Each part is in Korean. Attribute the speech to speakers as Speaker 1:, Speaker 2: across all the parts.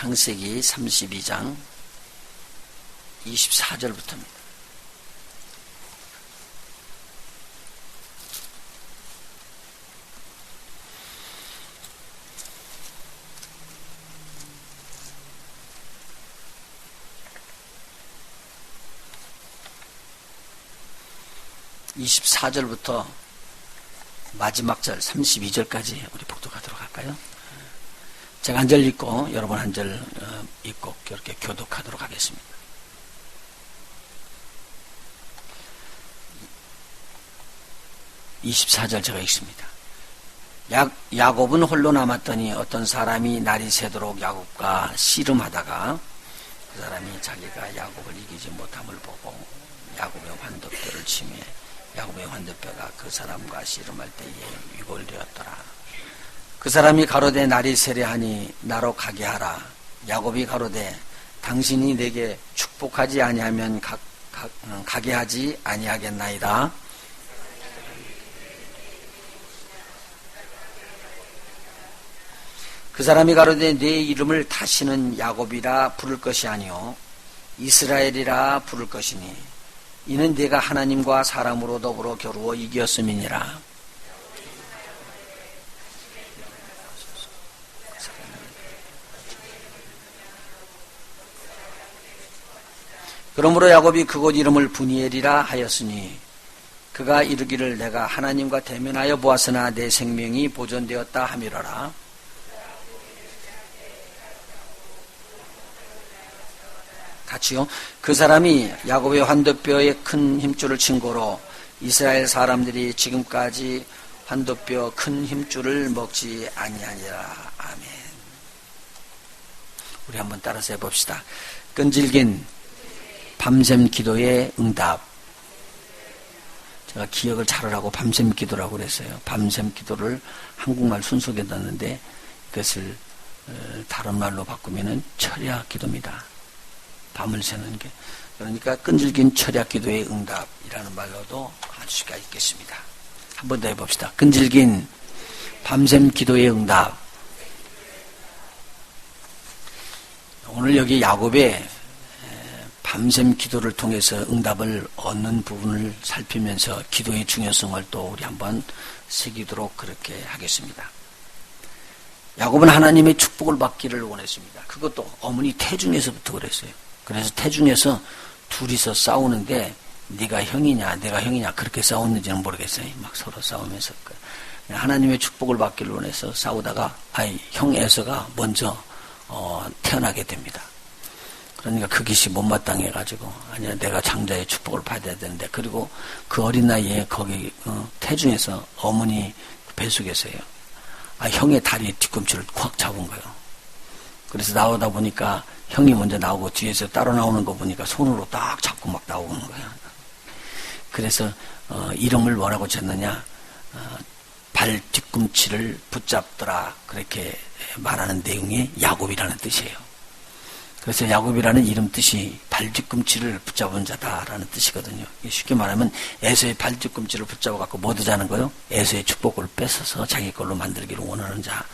Speaker 1: 창세기 32장 24절부터입니다. (24절부터) 마지막 절 32절까지 우리 복독하도록 할까요? 제가 한 절 읽고 여러분 한 절 읽고 이렇게 교독하도록 하겠습니다. 24절 제가 읽습니다. 야곱은 홀로 남았더니 어떤 사람이 날이 새도록 야곱과 씨름하다가 그 사람이 자기가 야곱을 이기지 못함을 보고 야곱의 환도뼈를 치매 야곱의 환도뼈가 그 사람과 씨름할 때에 위골되었더라. 그 사람이 가로되 날이 세려하니 나로 가게 하라. 야곱이 가로되 당신이 내게 축복하지 아니하면 가게 하지 아니하겠나이다. 그 사람이 가로되 내 이름을 다시는 야곱이라 부를 것이 아니요 이스라엘이라 부를 것이니 이는 네가 하나님과 사람으로 더불어 겨루어 이겼음이니라. 그러므로 야곱이 그곳 이름을 브니엘이라 하였으니 그가 이르기를 내가 하나님과 대면하여 보았으나 내 생명이 보존되었다 하미러라. 같이요. 그 사람이 야곱의 환도뼈에 큰 힘줄을 친 고로 이스라엘 사람들이 지금까지 환도뼈 큰 힘줄을 먹지 아니하니라. 아멘. 우리 한번 따라서 해봅시다. 끈질긴 밤샘 기도의 응답. 제가 기억을 잘하라고 밤샘 기도라고 그랬어요. 밤샘 기도를 한국말 순서에 넣었는데 그것을 다른 말로 바꾸면은 철야 기도입니다. 밤을 새는 게. 그러니까 끈질긴 철야 기도의 응답이라는 말로도 할 수가 있겠습니다. 한 번 더 해봅시다. 끈질긴 밤샘 기도의 응답. 오늘 여기 야곱의 밤샘 기도를 통해서 응답을 얻는 부분을 살피면서 기도의 중요성을 또 우리 한번 새기도록 그렇게 하겠습니다. 야곱은 하나님의 축복을 받기를 원했습니다. 그것도 어머니 태중에서부터 그랬어요. 그래서 태중에서 둘이서 싸우는데 네가 형이냐 내가 형이냐 그렇게 싸웠는지는 모르겠어요. 막 서로 싸우면서 하나님의 축복을 받기를 원해서 싸우다가 형 에서가 먼저 태어나게 됩니다. 그러니까 그 짓이 못마땅해가지고 아니야 내가 장자의 축복을 받아야 되는데 그리고 그 어린 나이에 거기 태중에서 어머니 뱃속에서요. 형의 다리 뒤꿈치를 콱 잡은 거예요. 그래서 나오다 보니까 형이 먼저 나오고 뒤에서 따로 나오는 거 보니까 손으로 딱 잡고 막 나오는 거예요. 그래서 이름을 뭐라고 졌느냐 발 뒤꿈치를 붙잡더라 그렇게 말하는 내용이 야곱이라는 뜻이에요. 그래서 야곱이라는 이름 뜻이 발 뒤꿈치를 붙잡은 자다라는 뜻이거든요. 쉽게 말하면 에서의 발 뒤꿈치를 붙잡아 갖고 뭐 하자는 거요? 에서의 축복을 뺏어서 자기 걸로 만들기를 원하는 자.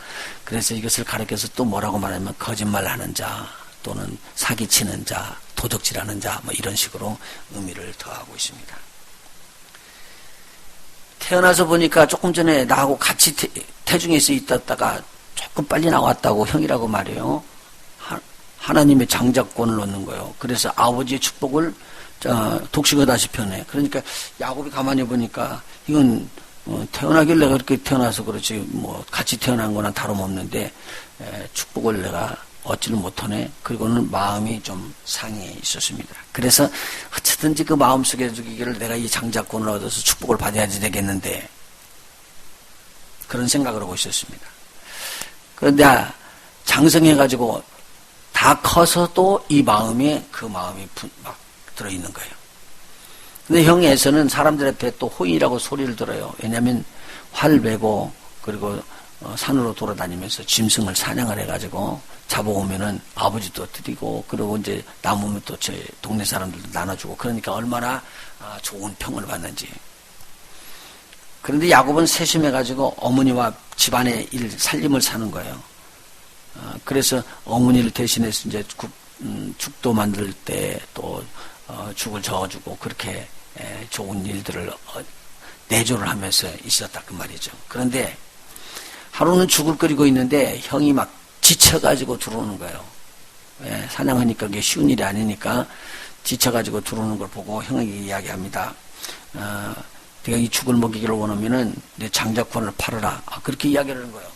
Speaker 1: 그래서 이것을 가르쳐서 또 뭐라고 말하면 거짓말하는 자 또는 사기치는 자, 도적질하는 자 뭐 이런 식으로 의미를 더하고 있습니다. 태어나서 보니까 조금 전에 나하고 같이 태중에서 있다가 조금 빨리 나왔다고 형이라고 말해요. 하나님의 장자권을 얻는 거예요. 그래서 아버지의 축복을 독식하다시피 하네. 그러니까 야곱이 가만히 보니까 이건 태어나길래 그렇게 태어나서 그렇지 뭐 같이 태어난 거나 다름없는데 축복을 내가 얻지를 못하네. 그리고는 마음이 좀 상해 있었습니다. 그래서 어쨌든지 그 마음속에 두기를 내가 이 장자권을 얻어서 축복을 받아야지 되겠는데 그런 생각을 하고 있었습니다. 그런데 장성해가지고 다 커서도 이 마음에 그 마음이 막 들어있는 거예요. 근데 형에서는 사람들 앞에 또 호인이라고 소리를 들어요. 왜냐하면 활 메고 그리고 산으로 돌아다니면서 짐승을 사냥을 해가지고 잡아오면은 아버지도 드리고 그리고 이제 남으면 또 제 동네 사람들도 나눠주고 그러니까 얼마나 좋은 평을 받는지. 그런데 야곱은 세심해가지고 어머니와 집안의 일 살림을 사는 거예요. 그래서 어머니를 대신해서 이제 죽도 만들 때 또 죽을 저어주고 그렇게 좋은 일들을 내조를 하면서 있었다 그 말이죠. 그런데 하루는 죽을 끓이고 있는데 형이 막 지쳐가지고 들어오는 거예요. 사냥하니까 그게 쉬운 일이 아니니까 지쳐가지고 들어오는 걸 보고 형에게 이야기합니다. 내가 이 죽을 먹이기를 원하면은 내 장자권을 팔아라. 그렇게 이야기를 하는 거예요.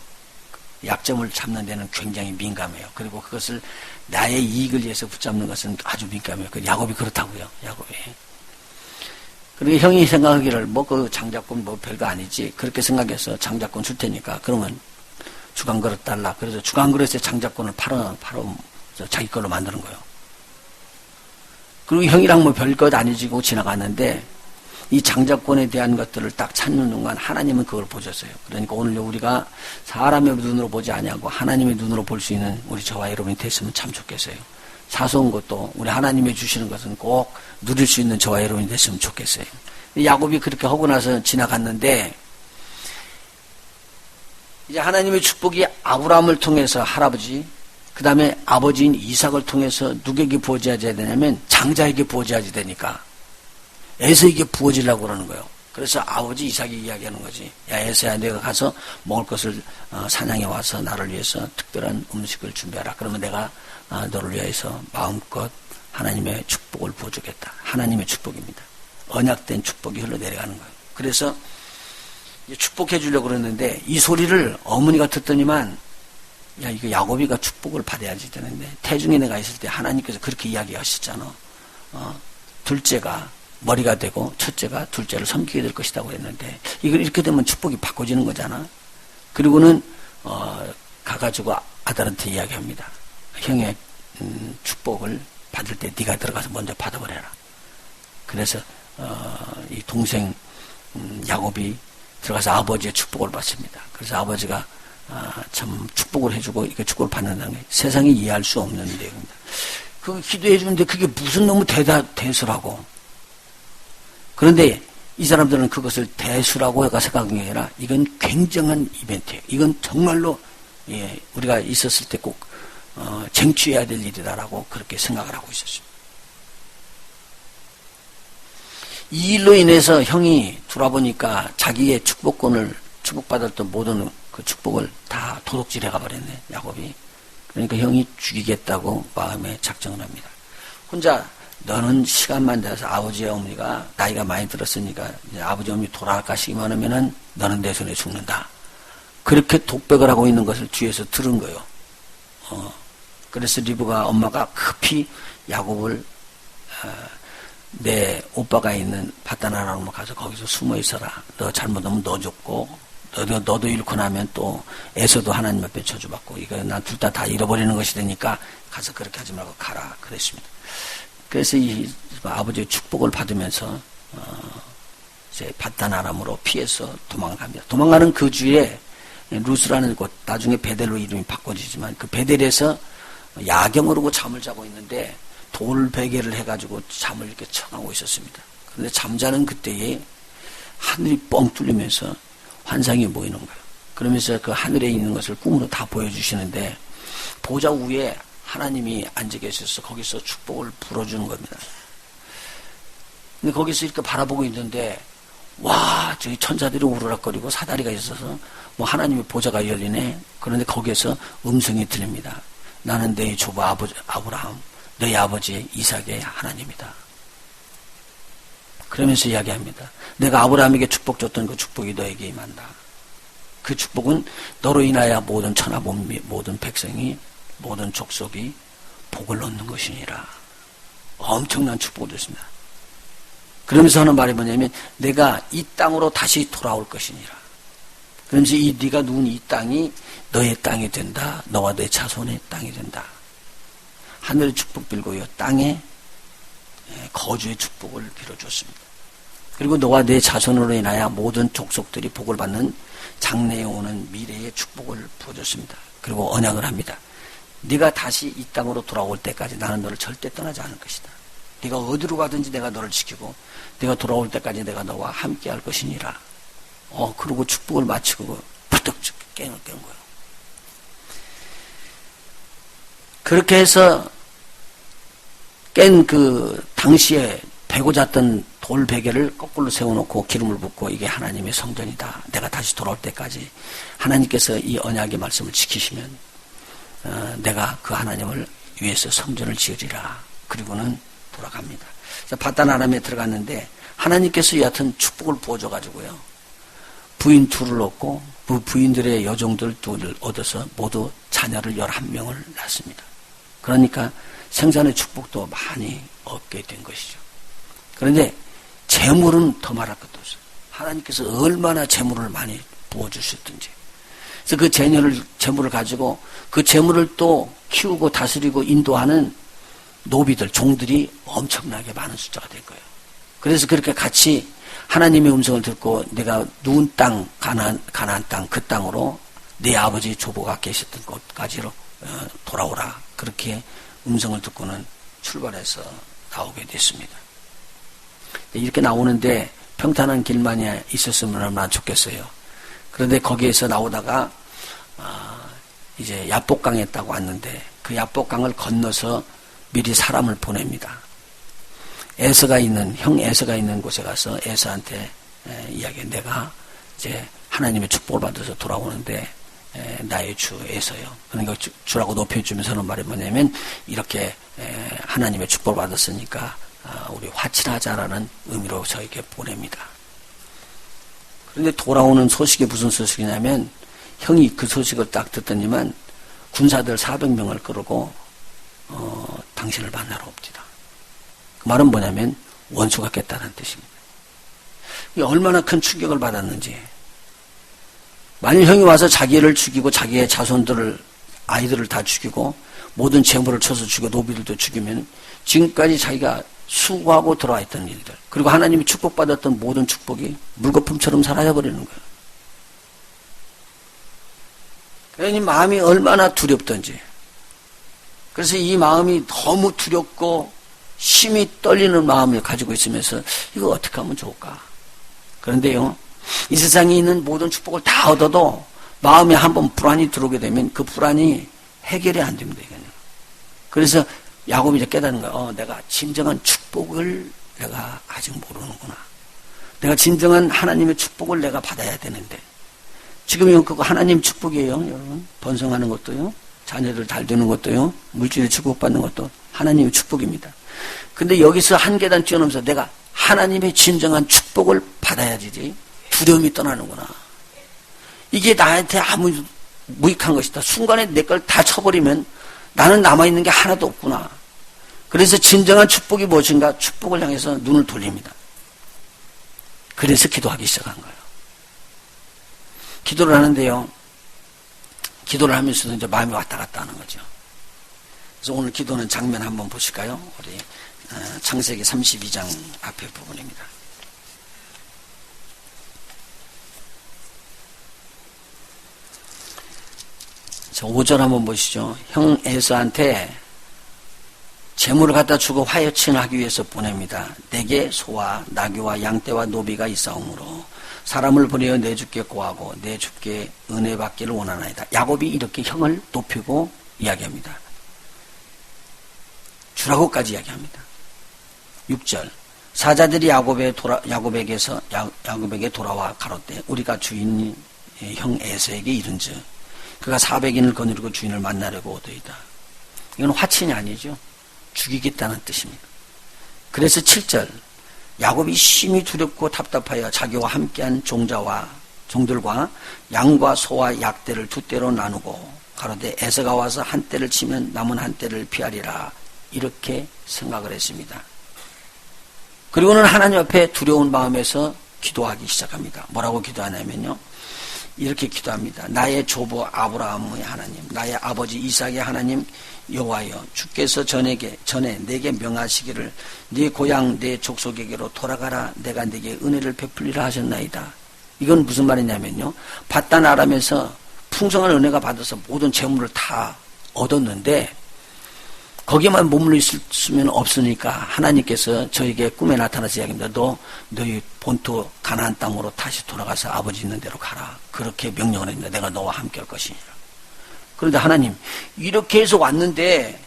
Speaker 1: 약점을 잡는 데는 굉장히 민감해요. 그리고 그것을 나의 이익을 위해서 붙잡는 것은 아주 민감해요. 야곱이 그렇다고요. 야곱이. 그러니까 형이 생각하기를 그 장자권 별거 아니지. 그렇게 생각해서 장자권 줄 테니까 그러면 죽 한 그릇 달라. 그래서 죽 한 그릇에 장자권을 팔아 자기 걸로 만드는 거예요. 그리고 형이랑 별것 아니지고 지나갔는데 이 장자권에 대한 것들을 딱 찾는 순간 하나님은 그걸 보셨어요. 그러니까 오늘 우리가 사람의 눈으로 보지 아니하고 하나님의 눈으로 볼 수 있는 우리 저와 여러분이 됐으면 참 좋겠어요. 사소한 것도 우리 하나님이 주시는 것은 꼭 누릴 수 있는 저와 여러분이 됐으면 좋겠어요. 야곱이 그렇게 하고 나서 지나갔는데 이제 하나님의 축복이 아브라함을 통해서 할아버지 그 다음에 아버지인 이삭을 통해서 누구에게 부어져야 되냐면 장자에게 부어져야 되니까 에서에게 부어지려고 그러는 거예요. 그래서 아버지 이삭이 이야기하는 거지. 야 에서야 내가 가서 먹을 것을 사냥해 와서 나를 위해서 특별한 음식을 준비하라. 그러면 내가 너를 위해서 마음껏 하나님의 축복을 부어주겠다. 하나님의 축복입니다. 언약된 축복이 흘러내려가는 거예요. 그래서 축복해 주려고 그러는데 이 소리를 어머니가 듣더니만 야 이거 야곱이가 축복을 받아야지 되는데 태중에 내가 있을 때 하나님께서 그렇게 이야기하셨잖아. 둘째가 머리가 되고 첫째가 둘째를 섬기게 될 것이라고 했는데 이걸 이렇게 되면 축복이 바꿔지는 거잖아. 그리고는 가가지고 아들한테 이야기합니다. 형의 축복을 받을 때 네가 들어가서 먼저 받아버려라. 그래서 이 동생 야곱이 들어가서 아버지의 축복을 받습니다. 그래서 아버지가 참 축복을 해주고 이게 축복을 받는다는 게 세상이 이해할 수 없는 내용입니다. 그 기도해 주는데 그게 무슨 너무 대수라고. 그런데 이 사람들은 그것을 대수라고 생각한 게 아니라 이건 굉장한 이벤트예요. 이건 정말로 우리가 있었을 때 꼭 쟁취해야 될 일이다라고 그렇게 생각을 하고 있었습니다. 이 일로 인해서 형이 돌아보니까 자기의 축복받았던 모든 그 축복을 다 도둑질해 가버렸네, 야곱이. 그러니까 형이 죽이겠다고 마음에 작정을 합니다. 혼자 너는 시간만 돼서 아버지와 어머니가 나이가 많이 들었으니까 이제 아버지 어머니 돌아가시기만 하면은 너는 내 손에 죽는다. 그렇게 독백을 하고 있는 것을 뒤에서 들은 거예요. 그래서 리브가 엄마가 급히 야곱을 내 오빠가 있는 바다나라로 가서 거기서 숨어 있어라. 너 잘못하면 너 죽고 너도 잃고 나면 또 에서도 하나님 앞에 저주받고 이거 난 둘 다 잃어버리는 것이 되니까 가서 그렇게 하지 말고 가라 그랬습니다. 그래서 이 아버지의 축복을 받으면서 이제 바다나람으로 피해서 도망갑니다. 도망가는 그 주에 루스라는 곳 나중에 베델로 이름이 바꿔지지만 그 베델에서 야경으로 잠을 자고 있는데 돌 베개를 해가지고 잠을 이렇게 청하고 있었습니다. 그런데 잠자는 그때에 하늘이 뻥 뚫리면서 환상이 보이는 거예요. 그러면서 그 하늘에 있는 것을 꿈으로 다 보여주시는데 보좌 위에 하나님이 앉아 계셔서 거기서 축복을 불어주는 겁니다. 근데 거기서 이렇게 바라보고 있는데 와 저기 천사들이 우르락거리고 사다리가 있어서 뭐 하나님의 보좌가 열리네. 그런데 거기에서 음성이 들립니다. 나는 너희 조부 아브라함 너희 아버지 이삭의 하나님이다. 그러면서 이야기합니다. 내가 아브라함에게 축복 줬던 그 축복이 너에게 임한다. 그 축복은 너로 인하여 모든 천하 모든 백성이 모든 족속이 복을 얻는 것이니라. 엄청난 축복을 줬습니다. 그러면서 하는 말이 뭐냐면 내가 이 땅으로 다시 돌아올 것이니라. 그러면서 네가 누운 이 땅이 너의 땅이 된다. 너와 내 자손의 땅이 된다. 하늘의 축복 빌고 이 땅에 거주의 축복을 빌어줬습니다. 그리고 너와 내 자손으로 인하여 모든 족속들이 복을 받는 장래에 오는 미래의 축복을 부어줬습니다. 그리고 언약을 합니다. 네가 다시 이 땅으로 돌아올 때까지 나는 너를 절대 떠나지 않을 것이다. 네가 어디로 가든지 내가 너를 지키고 네가 돌아올 때까지 내가 너와 함께 할 것이니라. 그러고 축복을 마치고 부쩍 깨는 거예요. 그렇게 해서 깬 그 당시에 베고 잤던 돌 베개를 거꾸로 세워놓고 기름을 붓고 이게 하나님의 성전이다. 내가 다시 돌아올 때까지 하나님께서 이 언약의 말씀을 지키시면 내가 그 하나님을 위해서 성전을 지으리라. 그리고는 돌아갑니다. 바단 아람에 들어갔는데 하나님께서 여하튼 축복을 부어줘가지고요. 부인 둘을 얻고 그 부인들의 여종들 둘을 얻어서 모두 자녀를 11명을 낳습니다. 그러니까 생산의 축복도 많이 얻게 된 것이죠. 그런데 재물은 더 말할 것도 없어요. 하나님께서 얼마나 재물을 많이 부어주셨든지. 그래서 그 재물을 가지고 그 재물을 또 키우고 다스리고 인도하는 노비들, 종들이 엄청나게 많은 숫자가 된 거예요. 그래서 그렇게 같이 하나님의 음성을 듣고 내가 누운 땅, 가나안 땅, 그 땅으로 내 아버지 조부가 계셨던 곳까지로 돌아오라. 그렇게 음성을 듣고는 출발해서 나오게 됐습니다. 이렇게 나오는데 평탄한 길만이 있었으면 얼마나 좋겠어요. 그런데 거기에서 나오다가 이제 야복강에 딱 왔는데 그 야복강을 건너서 미리 사람을 보냅니다. 형 에서가 있는 곳에 가서 에서한테 이야기해. 내가 이제 하나님의 축복을 받아서 돌아오는데 나의 주 에서요. 그러니까 주라고 높여주면서 하는 말이 뭐냐면 이렇게 하나님의 축복을 받았으니까 우리 화친하자라는 의미로 저에게 보냅니다. 그런데 돌아오는 소식이 무슨 소식이냐면 형이 그 소식을 딱 듣더니만 군사들 400명을 끌고 당신을 만나러 옵니다. 그 말은 뭐냐면 원수가 깼다는 뜻입니다. 이게 얼마나 큰 충격을 받았는지. 만일 형이 와서 자기를 죽이고 자기의 자손들을 아이들을 다 죽이고 모든 재물을 쳐서 죽여 노비들도 죽이면 지금까지 자기가 수고하고 들어와 있던 일들 그리고 하나님이 축복받았던 모든 축복이 물거품처럼 사라져버리는 거예요. 그러니 마음이 얼마나 두렵던지. 그래서 이 마음이 너무 두렵고 심히 떨리는 마음을 가지고 있으면서 이거 어떻게 하면 좋을까? 그런데요, 이 세상에 있는 모든 축복을 다 얻어도 마음에 한번 불안이 들어오게 되면 그 불안이 해결이 안 됩니다. 이거는. 그래서 야곱이 이제 깨닫는 거야. 내가 진정한 축복을 내가 아직 모르는구나. 내가 진정한 하나님의 축복을 내가 받아야 되는데. 지금 그거 하나님 축복이에요, 여러분. 번성하는 것도요. 자녀들 잘 되는 것도요. 물질의 축복받는 것도 하나님의 축복입니다. 근데 여기서 한 계단 뛰어넘어서 내가 하나님의 진정한 축복을 받아야지 두려움이 떠나는구나. 이게 나한테 아무 무익한 것이다. 순간에 내 걸 다 쳐버리면 나는 남아있는 게 하나도 없구나. 그래서 진정한 축복이 무엇인가? 축복을 향해서 눈을 돌립니다. 그래서 기도하기 시작한 거예요. 기도를 하는데요. 기도를 하면서도 이제 마음이 왔다 갔다 하는 거죠. 그래서 오늘 기도는 장면 한번 보실까요? 우리 창세기 32장 앞에 부분입니다. 자, 5절 한번 보시죠. 형 에서한테 재물을 갖다 주고 화해치는 하기 위해서 보냅니다. 내게 소와 나귀와 양떼와 노비가 있사오므로 사람을 보내어 내 주께 고하고 내 주께 은혜 받기를 원하나이다. 야곱이 이렇게 형을 높이고 이야기합니다. 주라고까지 이야기합니다. 6절 사자들이 야곱에게 돌아와 가로되 우리가 주인 형 에서에게 이른즉 그가 400인을 거느리고 주인을 만나려고 오더이다. 이건 화친이 아니죠. 죽이겠다는 뜻입니다. 그래서 7절 야곱이 심히 두렵고 답답하여 자기와 함께한 종들과 양과 소와 약대를 두 떼로 나누고 가로되 에서가 와서 한 떼를 치면 남은 한 떼를 피하리라 이렇게 생각을 했습니다. 그리고는 하나님 앞에 두려운 마음에서 기도하기 시작합니다. 뭐라고 기도하냐면요. 이렇게 기도합니다. 나의 조부 아브라함의 하나님, 나의 아버지 이삭의 하나님 여호와여, 주께서 전에 내게 명하시기를 네 고향 네 족속에게로 돌아가라. 내가 네게 은혜를 베풀리라 하셨나이다. 이건 무슨 말이냐면요. 바단 아람에서 풍성한 은혜가 받아서 모든 재물을 다 얻었는데 거기만 머물러 있으면 없으니까 하나님께서 저에게 꿈에 나타나서 이야기합니다. 너희 본토 가나안 땅으로 다시 돌아가서 아버지 있는 데로 가라. 그렇게 명령을 했는데 내가 너와 함께 할 것이니라. 그런데 하나님, 이렇게 해서 왔는데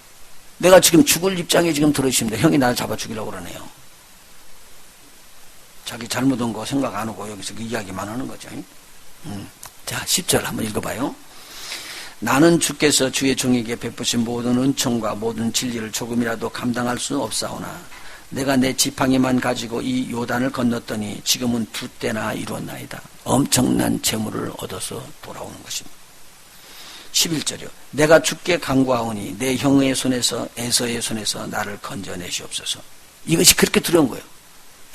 Speaker 1: 내가 지금 죽을 입장에 지금 들어있습니다. 형이 나를 잡아 죽이려고 그러네요. 자기 잘못한 거 생각 안 하고 여기서 그 이야기만 하는 거죠. 자, 10절 한번 읽어봐요. 나는 주께서 주의 종에게 베푸신 모든 은총과 모든 진리를 조금이라도 감당할 수 없사오나 내가 내 지팡이만 가지고 이 요단을 건넜더니 지금은 2때나 이루었나이다. 엄청난 재물을 얻어서 돌아오는 것입니다. 11절이요. 내가 주께 간구하오니 내 형의 손에서 에서의 손에서 나를 건져내시옵소서. 이것이 그렇게 두려운 거예요.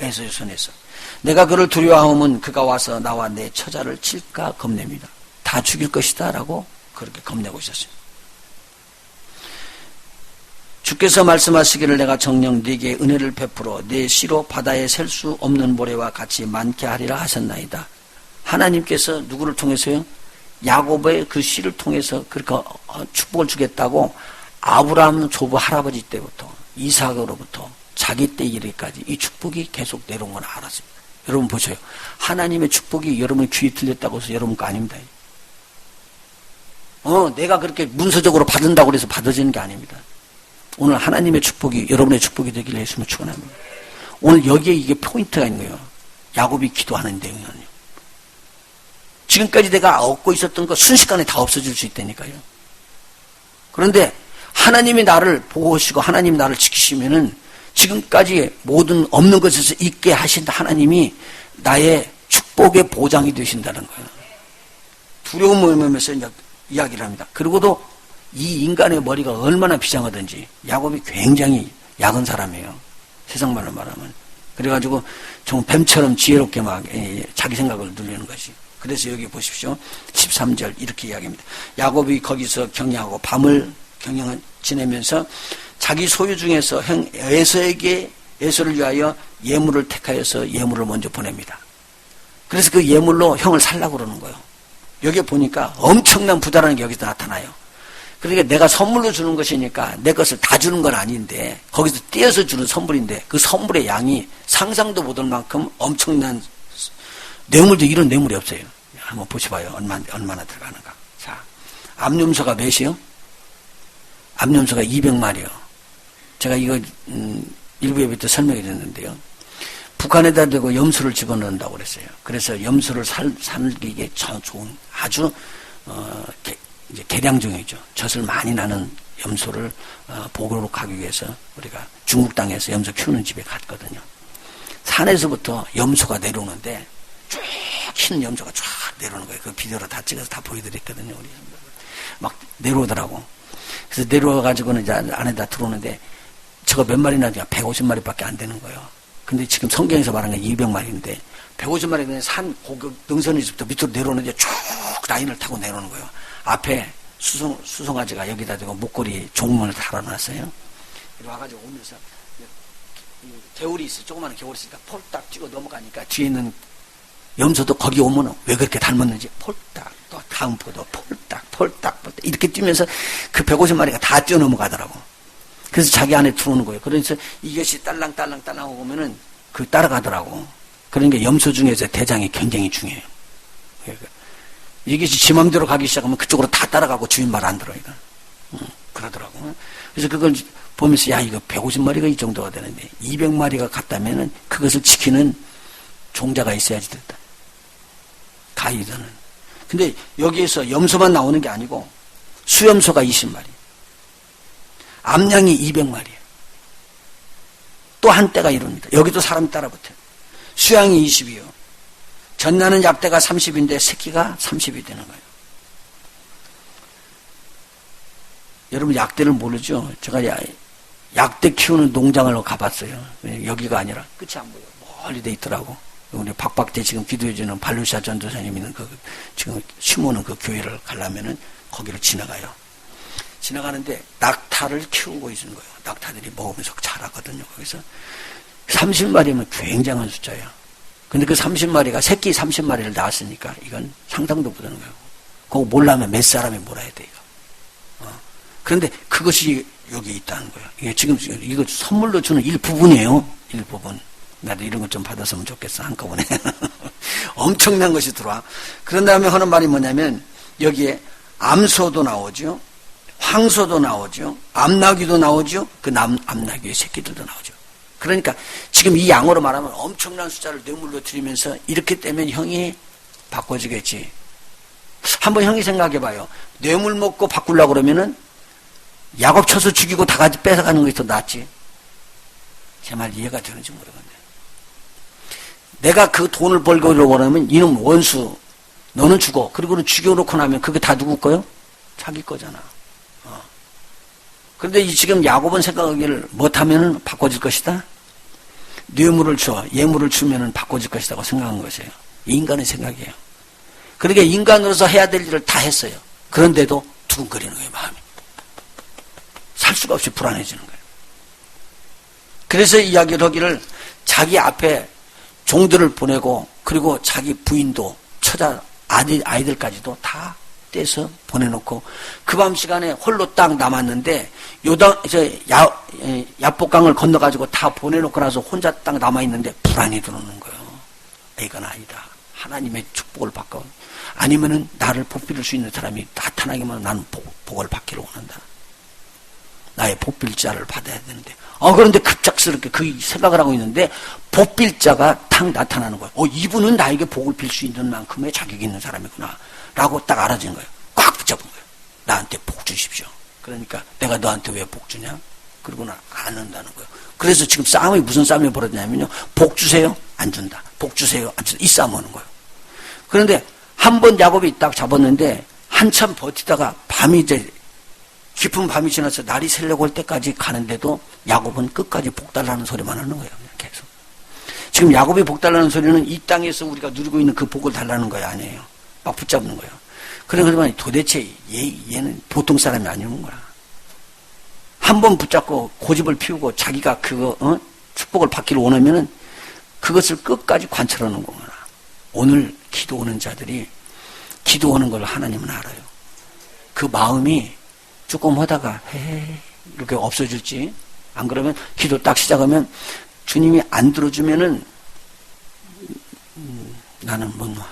Speaker 1: 에서의 손에서. 내가 그를 두려워하면 그가 와서 나와 내 처자를 칠까 겁냅니다. 다 죽일 것이다 라고 그렇게 겁내고 있었어요. 주께서 말씀하시기를 내가 정녕 네게 은혜를 베풀어 네 씨로 바다에 셀 수 없는 모래와 같이 많게 하리라 하셨나이다. 하나님께서 누구를 통해서요? 야곱의 그 씨를 통해서 그렇게 축복을 주겠다고 아브라함 조부 할아버지 때부터 이삭으로부터 자기 때 이르기까지 이 축복이 계속 내려온 건 알았습니다. 여러분 보세요. 하나님의 축복이 여러분 귀에 들렸다고 해서 여러분 거 아닙니다. 내가 그렇게 문서적으로 받는다고 해서 받아지는 게 아닙니다. 오늘 하나님의 축복이 여러분의 축복이 되기를 예수님을 축원합니다. 오늘 여기에 이게 포인트가 있는 거예요. 야곱이 기도하는 내용이요. 지금까지 내가 얻고 있었던 거 순식간에 다 없어질 수 있다니까요. 그런데 하나님이 나를 보호하시고 하나님이 나를 지키시면은 지금까지 모든 없는 것에서 있게 하신 하나님이 나의 축복의 보장이 되신다는 거예요. 두려움을 모면서 이야기를 합니다. 그리고도 이 인간의 머리가 얼마나 비장하든지 야곱이 굉장히 약은 사람이에요. 세상 말로 말하면. 그래가지고 좀 뱀처럼 지혜롭게 막 자기 생각을 누리는 것이. 그래서 여기 보십시오. 13절 이렇게 이야기합니다. 야곱이 거기서 경영하고 밤을 지내면서 자기 소유 중에서 형 에서를 위하여 예물을 택하여서 예물을 먼저 보냅니다. 그래서 그 예물로 형을 살라고 그러는 거예요. 여기 보니까 엄청난 부자라는 게 여기서 나타나요. 그러니까 내가 선물로 주는 것이니까 내 것을 다 주는 건 아닌데 거기서 떼어서 주는 선물인데 그 선물의 양이 상상도 못할 만큼 엄청난 뇌물도 이런 뇌물이 없어요. 한번 보셔봐요. 얼마나 들어가는가. 자, 암염소가 몇이요? 암염소가 200마리요. 제가 이거 일부 예배 설명해 줬는데요. 북한에다 대고 염소를 집어넣는다고 그랬어요. 그래서 염소를 살기에 좋은 아주 이제 개량종이죠. 젖을 많이 나는 염소를 보고로 가기 위해서 우리가 중국 땅에서 염소 키우는 집에 갔거든요. 산에서부터 염소가 내려오는데 쭉 흰 염소가 쫙 내려오는 거예요. 그 비디오로 다 찍어서 다 보여드렸거든요. 우리 막 내려오더라고. 그래서 내려와가지고는 이제 안에다 들어오는데 저거 몇 마리나 150마리밖에 안 되는 거예요. 근데 지금 성경에서 말하는 게 200마리인데 150마리는 산 고급 능선에서부터 밑으로 내려오는데 쭉 라인을 타고 내려오는 거예요. 앞에 수송아지가 여기다 대고 목걸이 종문을 달아놨어요. 이리 와가지고 오면서 개울이 있어. 조그마한 개울이 있으니까 폴딱 찍어 넘어가니까 뒤에 있는 염소도 거기 오면 왜 그렇게 닮았는지 폴딱 또 다음 포도 폴딱 이렇게 뛰면서 그 150마리가 다 뛰어넘어가더라고. 그래서 자기 안에 들어오는 거예요. 그래서 이것이 딸랑딸랑 오면은 그 따라가더라고. 그러니까 염소 중에서 대장이 굉장히 중요해요. 이것이 지 맘대로 가기 시작하면 그쪽으로 다 따라가고 주인 말 안 들어요. 그러더라고. 그래서 그걸 보면서 야 이거 150마리가 이 정도가 되는데 200마리가 갔다면은 그것을 지키는 종자가 있어야지 됐다. 가이드는. 근데 여기에서 염소만 나오는 게 아니고 수염소가 20마리. 암양이 200마리예요. 또 한때가 이릅니다. 여기도 사람이 따라붙어요. 수양이 20이요. 전나는 약대가 30인데 새끼가 30이 되는 거예요. 여러분 약대를 모르죠? 제가 약대 키우는 농장을 가봤어요. 여기가 아니라 끝이 안 보여요. 멀리 돼 있더라고. 우리 박박대 지금 기도해주는 발루샤 전도사님 있는 지금 심오는 그 교회를 가려면은 거기를 지나가요. 지나가는데 낙타를 키우고 있는 거예요. 낙타들이 먹으면서 자라거든요. 거기서 30마리면 굉장한 숫자예요. 근데 그 30마리가 새끼 30마리를 낳았으니까 이건 상상도 못하는 거예요. 그거 몰라면 몇 사람이 몰아야 돼 이거. 그런데 그것이 여기 있다는 거예요. 이게 지금 이거 선물로 주는 일부분이에요. 일부분. 나도 이런 것 좀 받았으면 좋겠어 한꺼번에. 엄청난 것이 들어와. 그런 다음에 하는 말이 뭐냐면 여기에 암소도 나오죠. 황소도 나오죠. 암나귀도 나오죠. 그 암나귀의 새끼들도 나오죠. 그러니까 지금 이 양으로 말하면 엄청난 숫자를 뇌물로 드리면서 이렇게 되면 형이 바꿔주겠지. 한번 형이 생각해봐요. 뇌물 먹고 바꾸려고 그러면은 야곱 쳐서 죽이고 다 같이 뺏어가는 것이 더 낫지. 제 말 이해가 되는지 모르겠네. 내가 그 돈을 벌려고 그러면 이놈 원수 너는 죽어. 그리고는 죽여놓고 나면 그게 다 누구 거요? 자기 거잖아. 그런데 지금 야곱은 생각하기를 못하면 바꿔질 것이다. 뇌물을 줘, 예물을 주면 바꿔질 것이라고 생각한 것이에요. 인간의 생각이에요. 그러니까 인간으로서 해야 될 일을 다 했어요. 그런데도 두근거리는 거예요, 마음이. 살 수가 없이 불안해지는 거예요. 그래서 이야기를 하기를 자기 앞에 종들을 보내고 그리고 자기 부인도 처자 아이들까지도 다 떼서 보내놓고 그 밤 시간에 홀로 딱 남았는데 야복강을 건너가지고 다 보내놓고 나서 혼자 딱 남아있는데 불안이 들어오는 거예요. 이건 아니다. 하나님의 축복을 받고 아니면은 나를 복빌 수 있는 사람이 나타나기만 나는 복을 받기를 원한다. 나의 복빌자를 받아야 되는데 그런데 급작스럽게 그 생각을 하고 있는데 복빌자가 탁 나타나는 거예요. 이분은 나에게 복을 빌 수 있는 만큼의 자격이 있는 사람이구나 라고 딱 알아진 거예요. 꽉 붙잡은 거예요. 나한테 복 주십시오. 그러니까 내가 너한테 왜 복 주냐? 그러고는 안 한다는 거예요. 그래서 지금 싸움이 무슨 싸움이 벌어지냐면요. 복 주세요? 안 준다. 복 주세요? 안 준다. 이 싸움 하는 거예요. 그런데 한 번 야곱이 딱 잡았는데 한참 버티다가 밤이 이제 깊은 밤이 지나서 날이 새려고 할 때까지 가는데도 야곱은 끝까지 복 달라는 소리만 하는 거예요. 계속. 지금 야곱이 복 달라는 소리는 이 땅에서 우리가 누리고 있는 그 복을 달라는 거예요. 아니에요. 막 붙잡는 거예요. 그러면 도대체 얘는 보통 사람이 아니는 거야. 한 번 붙잡고 고집을 피우고 자기가 그거 축복을 받기를 원하면은 그것을 끝까지 관철하는 거구나. 오늘 기도하는 자들이 기도하는 걸 하나님은 알아요. 그 마음이 조금 하다가 이렇게 없어질지 안 그러면 기도 딱 시작하면 주님이 안 들어주면은 나는 못 놔.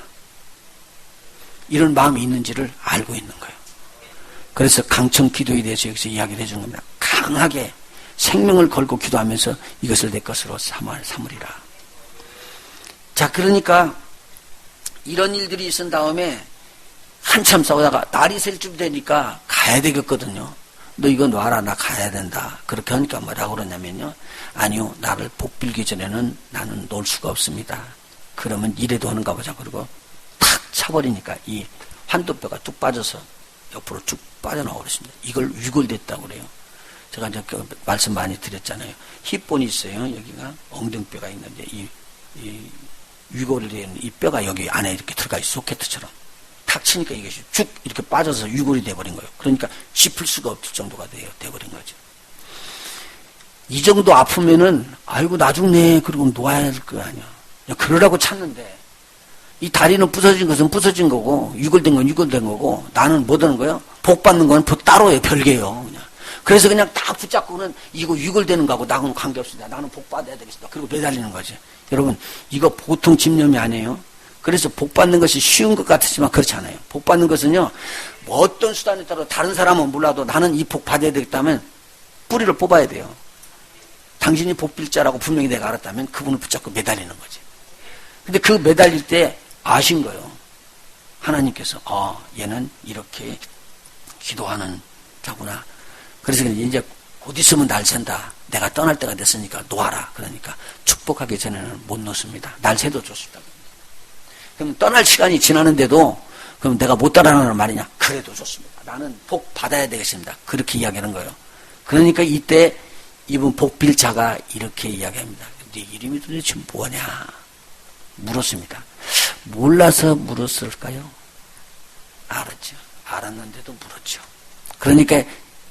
Speaker 1: 이런 마음이 있는지를 알고 있는 거예요. 그래서 강청 기도에 대해서 여기서 이야기를 해준 겁니다. 강하게 생명을 걸고 기도하면서 이것을 내 것으로 삼으리라. 자, 그러니까 이런 일들이 있은 다음에 한참 싸우다가 날이 셀 쯤 되니까 가야 되겠거든요. 너 이거 놔라, 나 가야 된다. 그렇게 하니까 뭐라고 그러냐면요. 아니요, 나를 복 빌기 전에는 나는 놀 수가 없습니다. 그러면 이래도 하는가 보자. 그리고 탁 차버리니까 이 환도뼈가 뚝 빠져서 옆으로 쭉 빠져나오고 그랬습니다. 이걸 위골됐다고 그래요. 제가 이제 그 말씀 많이 드렸잖아요. 힙본이 있어요. 여기가 엉덩뼈가 있는데 이 위골이 된 이 뼈가 여기 안에 이렇게 들어가 있어. 소켓처럼. 탁 치니까 이것이 쭉 이렇게 빠져서 위골이 돼버린 거예요. 그러니까 씹을 수가 없을 정도가 돼버린 거죠. 이 정도 아프면은 아이고 나 죽네. 그리고 놓아야 될 거 아니야. 그러라고 찾는데 이 다리는 부서진 것은 부서진 거고 위골된 건 위골된 거고 나는 뭐 하는 거예요? 복 받는 건 따로예요. 별개예요. 그래서 그냥 딱 붙잡고는 이거 위골되는 거하고 나하고는 관계없습니다. 나는 복 받아야 되겠습니다. 그리고 매달리는 거지. 여러분 이거 보통 집념이 아니에요. 그래서 복 받는 것이 쉬운 것 같지만 그렇지 않아요. 복 받는 것은요. 뭐 어떤 수단에 따라 다른 사람은 몰라도 나는 이 복 받아야 되겠다면 뿌리를 뽑아야 돼요. 당신이 복 빌자라고 분명히 내가 알았다면 그분을 붙잡고 매달리는 거지. 근데 그 매달릴 때 아신 거예요. 하나님께서 얘는 이렇게 기도하는 자구나. 그래서 이제 곧 있으면 날 샌다. 내가 떠날 때가 됐으니까 놓아라. 그러니까 축복하기 전에는 못 놓습니다. 날 새도 좋습니다. 그럼 떠날 시간이 지나는데도 그럼 내가 못 따라하는 말이냐? 그래도 좋습니다. 나는 복 받아야 되겠습니다. 그렇게 이야기하는 거예요. 그러니까 이때 이분 복 빌 자가 이렇게 이야기합니다. 네 이름이 도대체 뭐냐? 물었습니다. 몰라서 물었을까요? 알았죠. 알았는데도 물었죠. 그러니까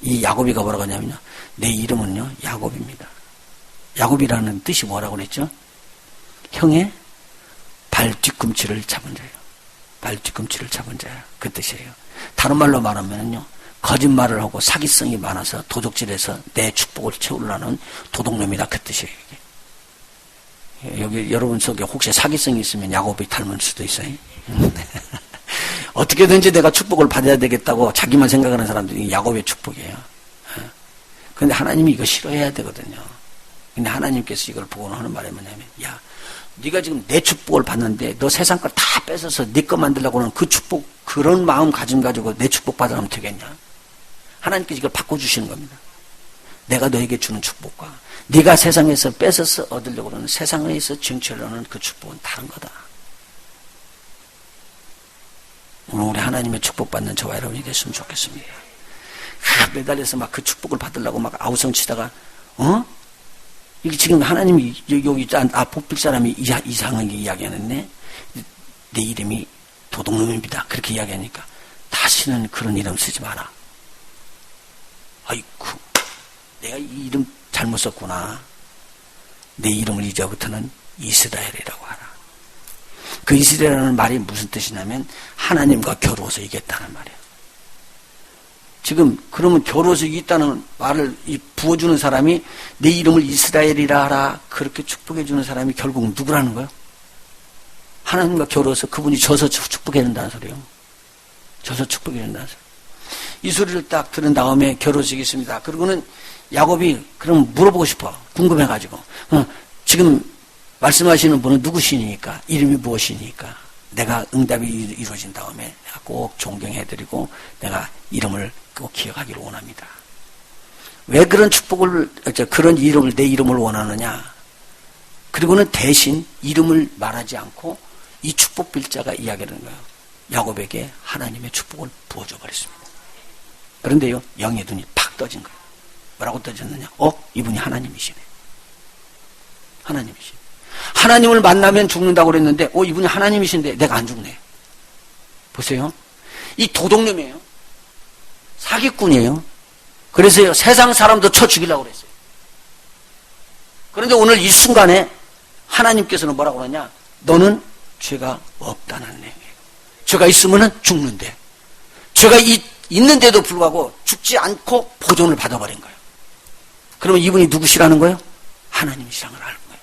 Speaker 1: 이 야곱이가 뭐라고 하냐면요. 내 이름은요. 야곱입니다. 야곱이라는 뜻이 뭐라고 그랬죠? 형의 발 뒤꿈치를 잡은 자예요. 발 뒤꿈치를 잡은 자야. 그 뜻이에요. 다른 말로 말하면요. 거짓말을 하고 사기성이 많아서 도적질해서 내 축복을 채우려는 도둑놈이다. 그 뜻이에요. 여기 여러분 속에 혹시 사기성이 있으면 야곱이 닮을 수도 있어요. 어떻게든지 내가 축복을 받아야 되겠다고 자기만 생각하는 사람들이 야곱의 축복이에요. 그런데 하나님이 이거 싫어해야 되거든요. 근데 하나님께서 이걸 보고는 하는 말이 뭐냐면, 야, 네가 지금 내 축복을 받는데 너 세상 걸 다 뺏어서 네 거 만들려고 하는 그 축복, 그런 마음가짐 가지고 내 축복 받으면 되겠냐? 하나님께서 이걸 바꿔주시는 겁니다. 내가 너에게 주는 축복과 네가 세상에서 뺏어서 얻으려고 하는 세상에서 쟁취하려는 그 축복은 다른 거다. 오늘 우리 하나님의 축복받는 저와 여러분이 됐으면 좋겠습니다. 매달려서 막 그 축복을 받으려고 막 아우성치다가, 이게 지금 하나님이 여기 뽑힐 사람이 이상하게 이야기하는데, 내 이름이 도둑놈입니다. 그렇게 이야기하니까 다시는 그런 이름 쓰지 마라. 아이쿠, 내가 이 이름 잘못 썼구나. 내 이름을 이제부터는 이스라엘이라고 하라. 그 이스라엘이라는 말이 무슨 뜻이냐면 하나님과 겨루어서 이겼다는 말이에요. 지금 그러면 겨루어서 이겼다는 말을 부어주는 사람이 내 이름을 이스라엘이라 하라 그렇게 축복해 주는 사람이 결국 누구라는 거예요? 하나님과 겨루어서 그분이 져서 축복해 준다는 소리예요. 져서 축복해 준다는 소리. 이 소리를 딱 들은 다음에 겨루어서 이겼습니다. 그리고는 야곱이 그럼 물어보고 싶어. 궁금해가지고. 지금 말씀하시는 분은 누구시니까? 이름이 무엇이니까? 내가 응답이 이루어진 다음에 내가 꼭 존경해드리고 내가 이름을 꼭 기억하기를 원합니다. 왜 그런 축복을, 그런 이름을, 내 이름을 원하느냐? 그리고는 대신 이름을 말하지 않고 이 축복 빌자가 이야기하는 거예요. 야곱에게 하나님의 축복을 부어줘 버렸습니다. 그런데요, 영의 눈이 팍 떠진 거예요. 뭐라고 떠졌느냐? 이분이 하나님이시네. 하나님이시네. 하나님을 만나면 죽는다고 그랬는데, 이분이 하나님이신데 내가 안 죽네. 보세요. 이 도둑놈이에요. 사기꾼이에요. 그래서 세상 사람도 쳐 죽이려고 그랬어요. 그런데 오늘 이 순간에 하나님께서는 뭐라고 그러냐? 너는 죄가 없다는 얘기예요. 죄가 있으면 죽는데, 죄가 있는데도 불구하고 죽지 않고 보존을 받아버린 거예요. 그러면 이분이 누구시라는 거예요? 하나님이시라는 걸 알고 거예요.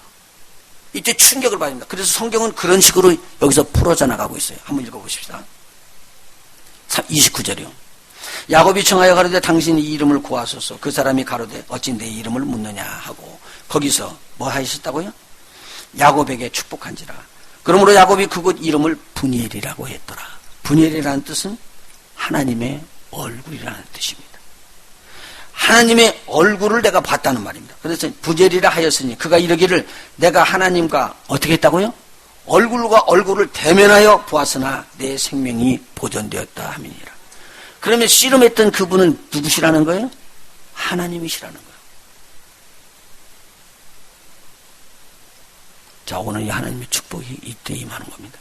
Speaker 1: 이때 충격을 받습니다. 그래서 성경은 그런 식으로 여기서 풀어져 나가고 있어요. 한번 읽어보십시다. 29절이요. 야곱이 청하여 가로되 당신이 이 이름을 구하소서. 그 사람이 가로되 어찌 내 이름을 묻느냐 하고 거기서 뭐 하셨다고요? 야곱에게 축복한지라. 그러므로 야곱이 그곳 이름을 분이엘이라고 했더라. 분이엘이라는 뜻은 하나님의 얼굴이라는 뜻입니다. 하나님의 얼굴을 내가 봤다는 말입니다. 그래서 분이엘이라 하였으니 그가 이르기를 내가 하나님과 어떻게 했다고요? 얼굴과 얼굴을 대면하여 보았으나 내 생명이 보존되었다 함이니라. 그러면 씨름했던 그분은 누구시라는 거예요? 하나님이시라는 거예요. 자, 오늘 이 하나님의 축복이 이때 임하는 겁니다.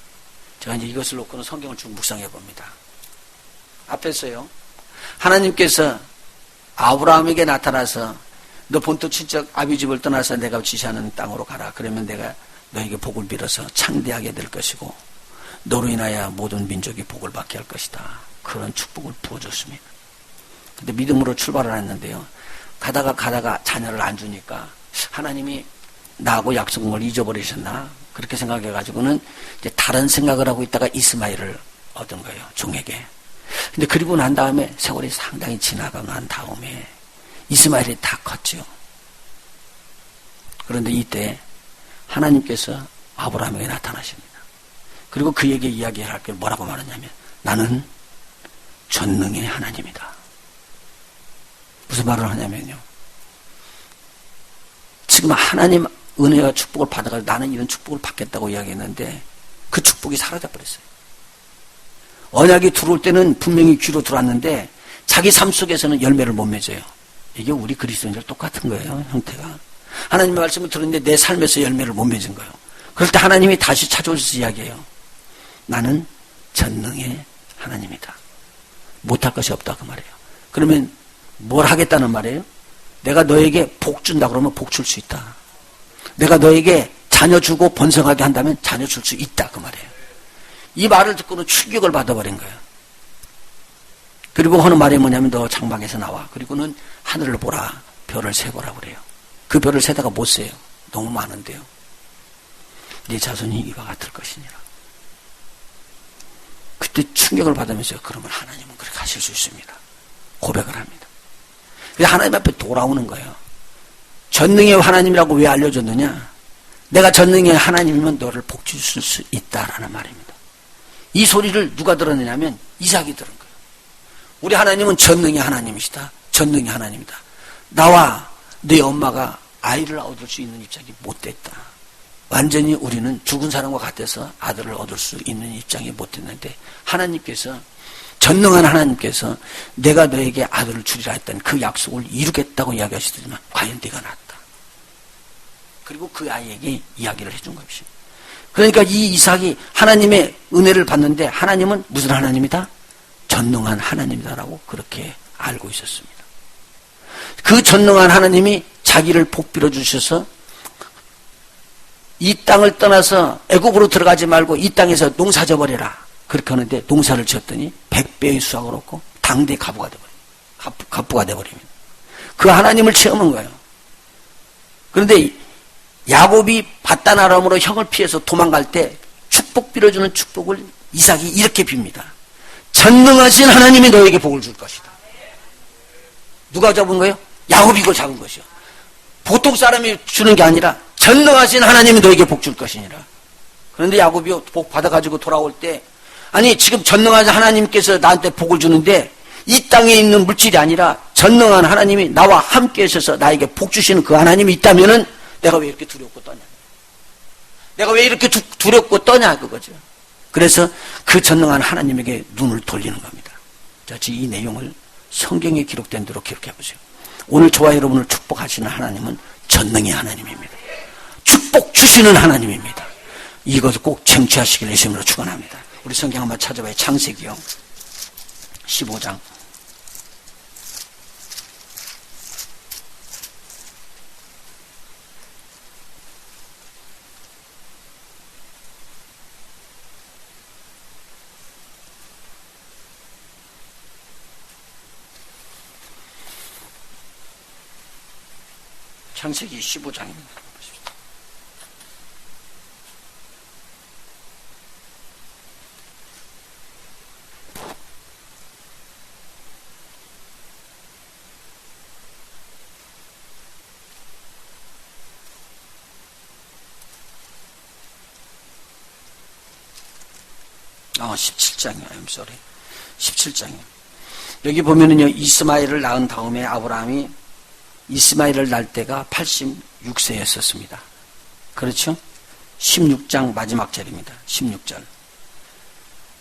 Speaker 1: 제가 이제 이것을 놓고는 성경을 쭉 묵상해 봅니다. 앞에서요, 하나님께서 아브라함에게 나타나서 너 본토 친척 아비 집을 떠나서 내가 지시하는 땅으로 가라. 그러면 내가 너에게 복을 빌어서 창대하게 될 것이고 너로 인하여 모든 민족이 복을 받게 할 것이다. 그런 축복을 부어줬습니다. 근데 믿음으로 출발을 했는데요, 가다가 자녀를 안 주니까 하나님이 나하고 약속한 걸 잊어버리셨나 그렇게 생각해가지고는 이제 다른 생각을 하고 있다가 이스마엘을 얻은 거예요, 종에게. 근데 그리고 난 다음에 세월이 상당히 지나가고 난 다음에 이스마엘이 다 컸죠. 그런데 이때 하나님께서 아브라함에게 나타나십니다. 그리고 그에게 이야기할 게 뭐라고 말하냐면 나는 전능의 하나님이다. 무슨 말을 하냐면요, 지금 하나님 은혜와 축복을 받아가지고 나는 이런 축복을 받겠다고 이야기했는데 그 축복이 사라져버렸어요. 언약이 들어올 때는 분명히 귀로 들어왔는데 자기 삶 속에서는 열매를 못 맺어요. 이게 우리 그리스도인들 똑같은 거예요, 형태가. 하나님의 말씀을 들었는데 내 삶에서 열매를 못 맺은 거예요. 그럴 때 하나님이 다시 찾아오셔서 이야기해요. 나는 전능의 하나님이다. 못할 것이 없다 그 말이에요. 그러면 뭘 하겠다는 말이에요? 내가 너에게 복 준다 그러면 복 줄 수 있다. 내가 너에게 자녀 주고 번성하게 한다면 자녀 줄 수 있다 그 말이에요. 이 말을 듣고는 충격을 받아버린 거예요. 그리고 하는 말이 뭐냐면 너 장막에서 나와. 그리고는 하늘을 보라. 별을 세보라 그래요. 그 별을 세다가 못 세요. 너무 많은데요. 네 자손이 이와 같을 것이니라. 그때 충격을 받으면서 그러면 하나님은 그렇게 하실 수 있습니다. 고백을 합니다. 그래서 하나님 앞에 돌아오는 거예요. 전능의 하나님이라고 왜 알려줬느냐? 내가 전능의 하나님이면 너를 복주실 수 있다라는 말입니다. 이 소리를 누가 들었느냐면 이삭이 들은 거예요. 우리 하나님은 전능의 하나님이시다. 전능의 하나님이다. 나와 네 엄마가 아이를 얻을 수 있는 입장이 못됐다. 완전히 우리는 죽은 사람과 같아서 아들을 얻을 수 있는 입장이 못됐는데 하나님께서 전능한 하나님께서 내가 너에게 아들을 주리라 했던 그 약속을 이루겠다고 이야기하시더니만 과연 네가 낳았다. 그리고 그 아이에게 이야기를 해준 것입니다. 그러니까 이 이삭이 하나님의 은혜를 받는데 하나님은 무슨 하나님이다? 전능한 하나님이다라고 그렇게 알고 있었습니다. 그 전능한 하나님이 자기를 복빌어 주셔서 이 땅을 떠나서 애굽으로 들어가지 말고 이 땅에서 농사 져버려라. 그렇게 하는데 농사를 지었더니 100배의 수확을 얻고 당대 가부가 되버립니다. 갑부가 되버립니다. 그 하나님을 체험한 거예요. 그런데 야곱이 바단 아람으로 형을 피해서 도망갈 때 축복 빌어주는 축복을 이삭이 이렇게 빕니다. 전능하신 하나님이 너에게 복을 줄 것이다. 누가 잡은 거예요? 야곱이 이걸 잡은 것이요. 보통 사람이 주는 게 아니라 전능하신 하나님이 너에게 복 줄 것이니라. 그런데 야곱이 복 받아가지고 돌아올 때 아니 지금 전능하신 하나님께서 나한테 복을 주는데 이 땅에 있는 물질이 아니라 전능한 하나님이 나와 함께 있어서 나에게 복 주시는 그 하나님이 있다면은 내가 왜 이렇게 두렵고 떠냐? 내가 왜 이렇게 두렵고 떠냐? 그거죠. 그래서 그 전능한 하나님에게 눈을 돌리는 겁니다. 자, 이 내용을 성경에 기록된 대로 기록해 보세요. 오늘 저와 여러분을 축복하시는 하나님은 전능의 하나님입니다. 축복 주시는 하나님입니다. 이것을 꼭 쟁취하시길 예수님으로 축원합니다. 우리 성경 한번 찾아봐요. 창세기요 15장. 창세기 15장입니다. 아, 17장이요. I'm sorry. 17장이요. 여기 보면은요, 이스마엘을 낳은 다음에 아브라함이 이스마엘을 낳을 때가 86세였었습니다. 그렇죠? 16장 마지막 절입니다. 16절.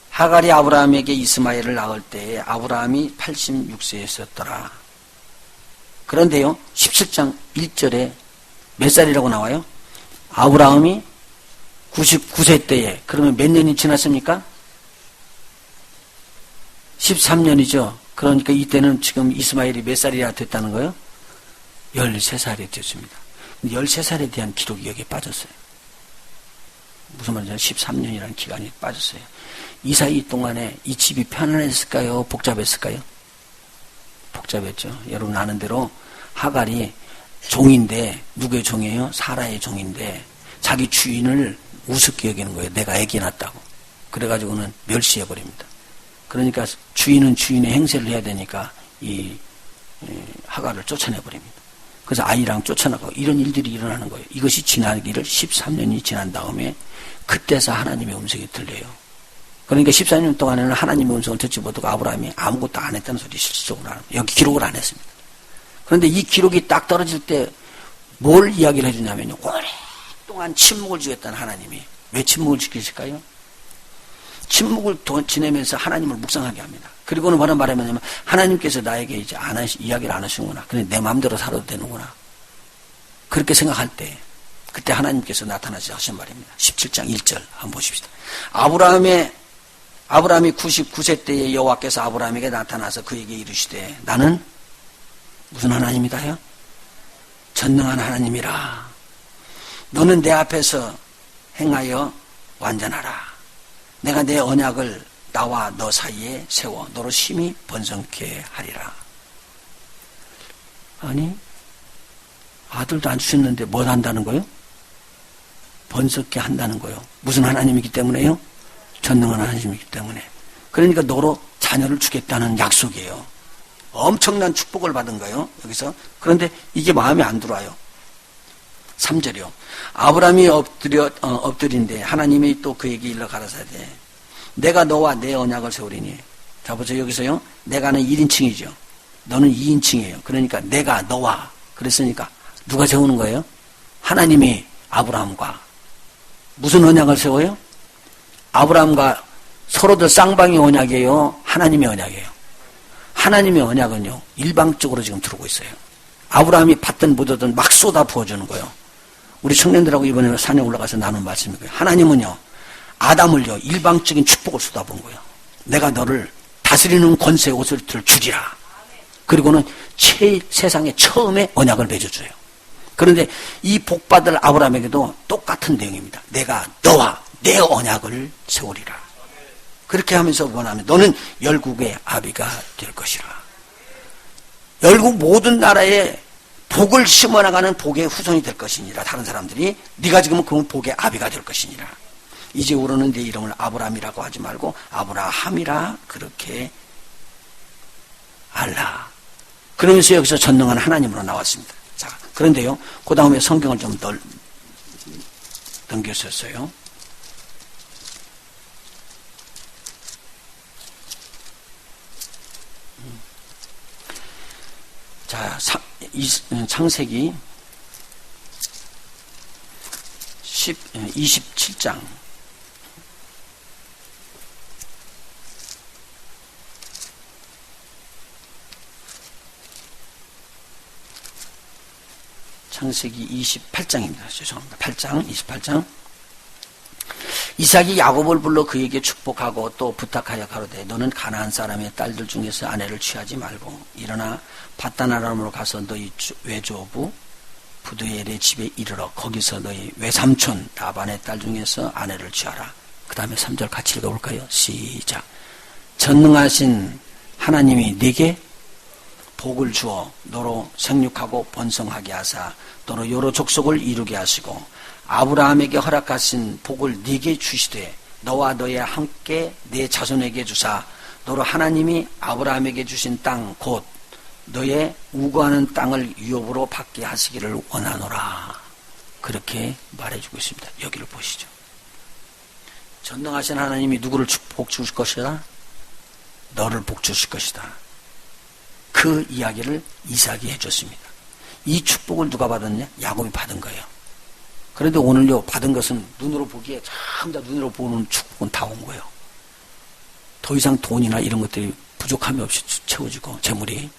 Speaker 1: 하갈이 아브라함에게 이스마엘을 낳을 때에 아브라함이 86세였었더라. 그런데요, 17장 1절에 몇 살이라고 나와요? 아브라함이 99세 때에, 그러면 몇 년이 지났습니까? 13년이죠. 그러니까 이때는 지금 이스마엘이 몇 살이나 됐다는 거예요? 13살이 됐습니다. 13살에 대한 기록이 여기에 빠졌어요. 무슨 말이냐면 13년이라는 기간이 빠졌어요. 이 사이 동안에 이 집이 편안했을까요? 복잡했을까요? 복잡했죠. 여러분 아는 대로 하갈이 종인데 누구의 종이에요? 사라의 종인데 자기 주인을 우습게 여기는 거예요. 내가 아기 낳았다고. 그래가지고는 멸시해버립니다. 그러니까 주인은 주인의 행세를 해야 되니까 이 하갈을 쫓아내버립니다. 그래서 아이랑 쫓아나가고 이런 일들이 일어나는 거예요. 이것이 지나기를 13년이 지난 다음에 그때서 하나님의 음성이 들려요. 그러니까 14년 동안에는 하나님의 음성을 듣지 못하고 아브라함이 아무것도 안 했다는 소리 실질적으로 하는 거예요. 여기 기록을 안 했습니다. 그런데 이 기록이 딱 떨어질 때 뭘 이야기를 해주냐면요. 오랫동안 침묵을 지켰던 하나님이 왜 침묵을 지키실까요? 침묵을 지내면서 하나님을 묵상하게 합니다. 그리고는 뭐라 말하냐면 하나님께서 나에게 이제 이야기를 안 하시는구나. 그래 내 마음대로 살아도 되는구나. 그렇게 생각할 때 그때 하나님께서 나타나시 하신 말입니다. 17장 1절 한번 보십시다. 아브라함이 99세 때에 여호와께서 아브라함에게 나타나서 그에게 이르시되 나는 무슨 하나님이다요? 전능한 하나님이라. 너는 내 앞에서 행하여 완전하라. 내가 내 언약을 나와 너 사이에 세워 너로 심히 번성케 하리라. 아니 아들도 안 주셨는데 뭘 한다는 거예요? 번성케 한다는 거예요. 무슨 하나님이기 때문에요? 전능한 하나님이기 때문에. 그러니까 너로 자녀를 주겠다는 약속이에요. 엄청난 축복을 받은 거예요. 여기서. 그런데 이게 마음에 안 들어와요. 3절이요. 아브라함이 엎드린데 하나님이 또 그에게 일러 가라사대 내가 너와 내 언약을 세우리니. 자 보세요. 여기서요. 내가는 1인칭이죠. 너는 2인칭이에요. 그러니까 내가 너와 그랬으니까 누가 세우는 거예요? 하나님이 아브라함과 무슨 언약을 세워요? 아브라함과 서로들 쌍방의 언약이에요? 하나님의 언약이에요? 하나님의 언약은요 일방적으로 지금 들어오고 있어요. 아브라함이 받든 못 얻든 막 쏟아 부어주는 거예요. 우리 청년들하고 이번에 산에 올라가서 나눈 말씀이고요. 하나님은요 아담을요 일방적인 축복을 쏟아부은 거예요. 내가 너를 다스리는 권세의 옷을 주리라. 그리고는 세상에 처음에 언약을 맺어줘요. 그런데 이 복받을 아브라함에게도 똑같은 내용입니다. 내가 너와 내 언약을 세우리라. 그렇게 하면서 원하면 너는 열국의 아비가 될 것이라. 열국 모든 나라에 복을 심어나가는 복의 후손이 될 것이니라. 다른 사람들이 네가 지금 그 복의 아비가 될 것이니라. 이제부로는 네 이름을 아브라함이라고 하지 말고 아브라함이라 그렇게 알라. 그러면서 여기서 전능한 하나님으로 나왔습니다. 자, 그런데요, 그 다음에 성경을 좀 넘겼었어요. 자, 창세기 27장. 창세기 28장입니다. 죄송합니다. 28장. 이삭이 야곱을 불러 그에게 축복하고 또 부탁하여 가로되 너는 가나안 사람의 딸들 중에서 아내를 취하지 말고 일어나 바단 아람으로 가서 너희 외조부 부두엘의 집에 이르러 거기서 너희 외삼촌 라반의 딸 중에서 아내를 취하라. 그 다음에 3절 같이 읽어볼까요? 시작. 전능하신 하나님이 네게 복을 주어 너로 생육하고 번성하게 하사 너로 여러 족속을 이루게 하시고 아브라함에게 허락하신 복을 네게 주시되 너와 너의 함께 네 자손에게 주사 너로 하나님이 아브라함에게 주신 땅 곧 너의 우거하는 땅을 유업으로 받게 하시기를 원하노라. 그렇게 말해주고 있습니다. 여기를 보시죠. 전능하신 하나님이 누구를 복 주실 것이다? 너를 복 주실 것이다. 그 이야기를 이삭이 해줬습니다. 이 축복을 누가 받았냐? 야곱이 받은 거예요. 그런데 오늘요 받은 것은 눈으로 보기에 전부 다 눈으로 보는 축복은 다 온 거예요. 더 이상 돈이나 이런 것들이 부족함이 없이 채워지고 재물이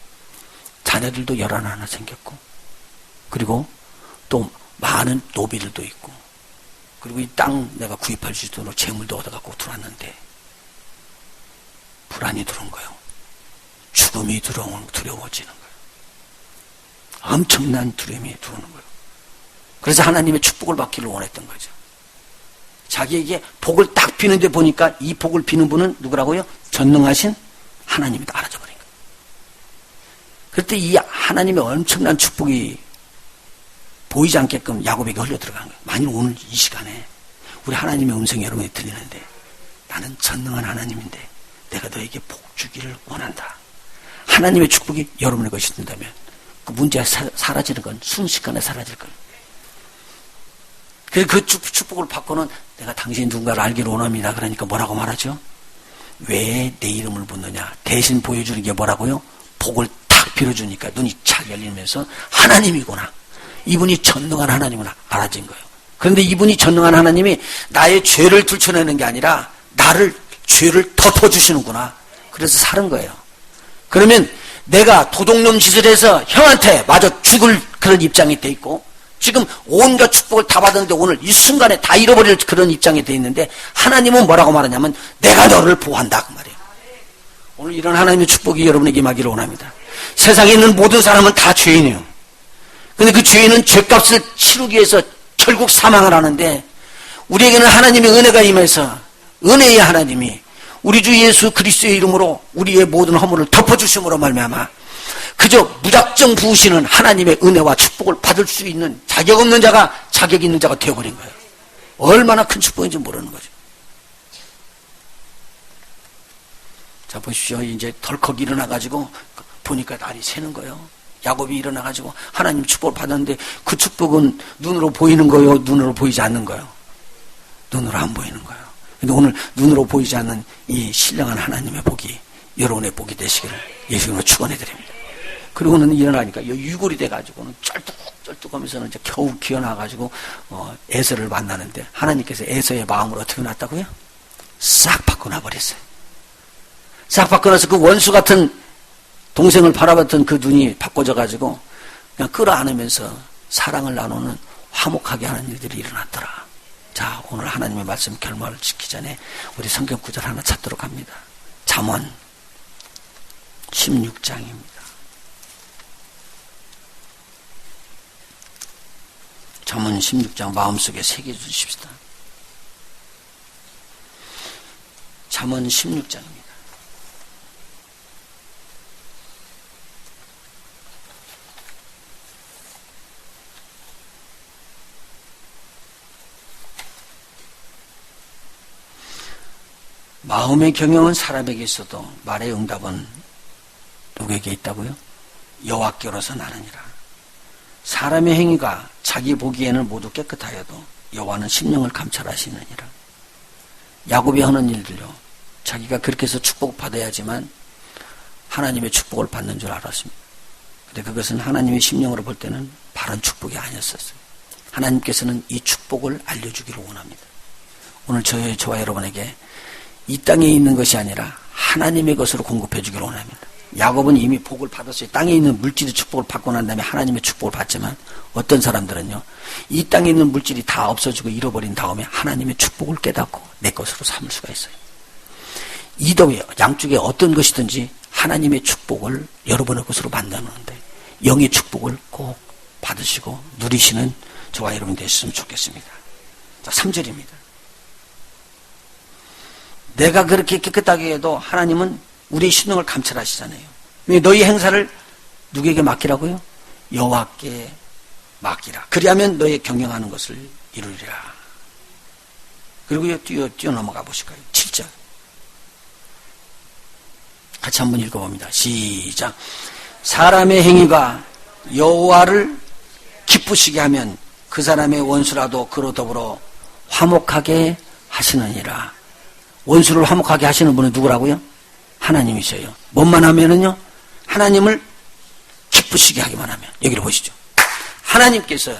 Speaker 1: 자녀들도 11 생겼고 그리고 또 많은 노비들도 있고 그리고 이 땅 내가 구입할 수 있도록 재물도 얻어갖고 들어왔는데 불안이 들어온 거예요. 죽음이 두려워지는 거예요. 엄청난 두려움이 들어오는 거예요. 그래서 하나님의 축복을 받기를 원했던 거죠. 자기에게 복을 딱 비는데 보니까 이 복을 비는 분은 누구라고요? 전능하신 하나님이다 알아져 버린 거예요. 그때 이 하나님의 엄청난 축복이 보이지 않게끔 야곱에게 흘러 들어간 거예요. 만일 오늘 이 시간에 우리 하나님의 음성이 여러분이 들리는데 나는 전능한 하나님인데 내가 너에게 복 주기를 원한다. 하나님의 축복이 여러분의 것이 된다면 그 문제가 사라지는 건 순식간에 사라질 거예요. 그 축복을 받고는 내가 당신이 누군가를 알기를 원합니다. 그러니까 뭐라고 말하죠? 왜 내 이름을 묻느냐? 대신 보여주는 게 뭐라고요? 복을 탁 빌어주니까 눈이 착 열리면서 하나님이구나. 이분이 전능한 하나님이구나. 알아진 거예요. 그런데 이분이 전능한 하나님이 나의 죄를 들춰내는 게 아니라 나를 죄를 덮어주시는구나. 그래서 사는 거예요. 그러면 내가 도둑놈 짓을 해서 형한테 마저 죽을 그런 입장이 돼 있고 지금 온갖 축복을 다 받았는데 오늘 이 순간에 다 잃어버릴 그런 입장이 돼 있는데 하나님은 뭐라고 말하냐면 내가 너를 보호한다 그 말이에요. 오늘 이런 하나님의 축복이 여러분에게 임하기를 원합니다. 세상에 있는 모든 사람은 다 죄인이에요. 근데 그 죄인은 죄값을 치르기 위해서 결국 사망을 하는데 우리에게는 하나님의 은혜가 임해서 은혜의 하나님이 우리 주 예수 그리스도의 이름으로 우리의 모든 허물을 덮어주심으로 말미암아 그저 무작정 부으시는 하나님의 은혜와 축복을 받을 수 있는 자격 없는 자가 자격 있는 자가 되어버린 거예요. 얼마나 큰 축복인지 모르는 거죠. 자, 보십시오. 이제 덜컥 일어나가지고 보니까 날이 새는 거예요. 야곱이 일어나가지고 하나님 축복을 받았는데 그 축복은 눈으로 보이는 거예요? 눈으로 보이지 않는 거예요? 눈으로 안 보이는 거예요. 근데 오늘 눈으로 보이지 않는 이 신령한 하나님의 복이 여러분의 복이 되시기를 예수님으로 축원해드립니다. 그리고는 일어나니까 유골이 돼가지고는 쩔뚝쩔뚝하면서는 이제 겨우 기어나가지고 에서를 만나는데 하나님께서 에서의 마음을 어떻게 놨다고요? 싹 바꿔놔버렸어요. 싹 바꿔놔서 그 원수 같은 동생을 바라봤던 그 눈이 바꿔져가지고 그냥 끌어안으면서 사랑을 나누는 화목하게 하는 일들이 일어났더라. 자, 오늘 하나님의 말씀 결말을 짓기 전에 우리 성경 구절 하나 찾도록 합니다. 잠언 16장입니다. 잠언 16장 마음속에 새겨주십시다. 잠언 16장입니다. 마음의 경영은 사람에게 있어도 말의 응답은 누구에게 있다고요? 여호와께로서 나느니라. 사람의 행위가 자기 보기에는 모두 깨끗하여도 여호와는 심령을 감찰하시느니라. 야곱이 하는 일들요, 자기가 그렇게 해서 축복을 받아야지만 하나님의 축복을 받는 줄 알았습니다. 그런데 그것은 하나님의 심령으로 볼 때는 바른 축복이 아니었었어요. 하나님께서는 이 축복을 알려주기를 원합니다. 오늘 저와 여러분에게 이 땅에 있는 것이 아니라 하나님의 것으로 공급해 주기를 원합니다. 야곱은 이미 복을 받았어요. 땅에 있는 물질의 축복을 받고 난 다음에 하나님의 축복을 받지만 어떤 사람들은요, 이 땅에 있는 물질이 다 없어지고 잃어버린 다음에 하나님의 축복을 깨닫고 내 것으로 삼을 수가 있어요. 이도 양쪽에 어떤 것이든지 하나님의 축복을 여러분의 것으로 만드는데 영의 축복을 꼭 받으시고 누리시는 저와 여러분 되셨으면 좋겠습니다. 자, 3절입니다. 내가 그렇게 깨끗하게 해도 하나님은 우리의 신령을 감찰하시잖아요. 너희 행사를 누구에게 맡기라고요? 여호와께 맡기라. 그리하면 너의 경영하는 것을 이루리라. 그리고 뛰어넘어가 보실까요? 7절. 같이 한번 읽어봅니다. 시작. 사람의 행위가 여호와를 기쁘시게 하면 그 사람의 원수라도 그로 더불어 화목하게 하시느니라. 원수를 화목하게 하시는 분은 누구라고요? 하나님이세요. 뭔만 하면은요, 하나님을 기쁘시게 하기만 하면. 여기를 보시죠. 하나님께서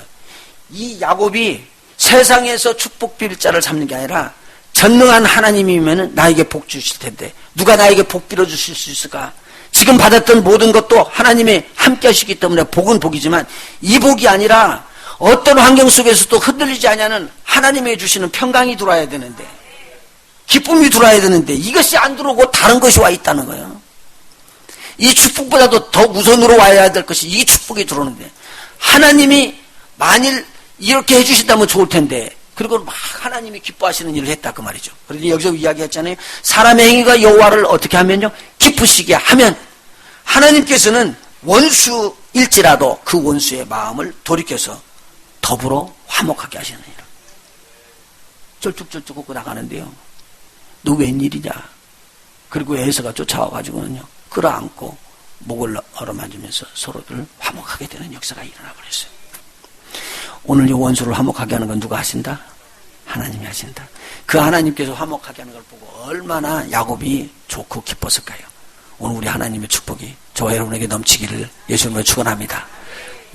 Speaker 1: 이 야곱이 세상에서 축복 빌자를 잡는 게 아니라 전능한 하나님이면은 나에게 복 주실 텐데 누가 나에게 복 빌어 주실 수 있을까? 지금 받았던 모든 것도 하나님이 함께 하시기 때문에 복은 복이지만 이 복이 아니라 어떤 환경 속에서도 흔들리지 않냐는 하나님이 주시는 평강이 들어와야 되는데, 기쁨이 들어와야 되는데 이것이 안 들어오고 다른 것이 와 있다는 거예요. 이 축복보다도 더 우선으로 와야 될 것이 이 축복이 들어오는데, 하나님이 만일 이렇게 해주신다면 좋을 텐데, 그리고 막 하나님이 기뻐하시는 일을 했다 그 말이죠. 그런데 여기서 이야기했잖아요. 사람의 행위가 여호와를 어떻게 하면요, 기쁘시게 하면 하나님께서는 원수일지라도 그 원수의 마음을 돌이켜서 더불어 화목하게 하시느니라. 쩔뚝쩔뚝 걷고 나가는데요, 너 웬일이냐? 그리고 에서가 쫓아와가지고는요, 끌어안고 목을 어루만지면서 서로들 화목하게 되는 역사가 일어나 버렸어요. 오늘 이 원수를 화목하게 하는 건 누가 하신다? 하나님이 하신다. 그 하나님께서 화목하게 하는 걸 보고 얼마나 야곱이 좋고 기뻤을까요? 오늘 우리 하나님의 축복이 저와 여러분에게 넘치기를 예수님으로 축원합니다.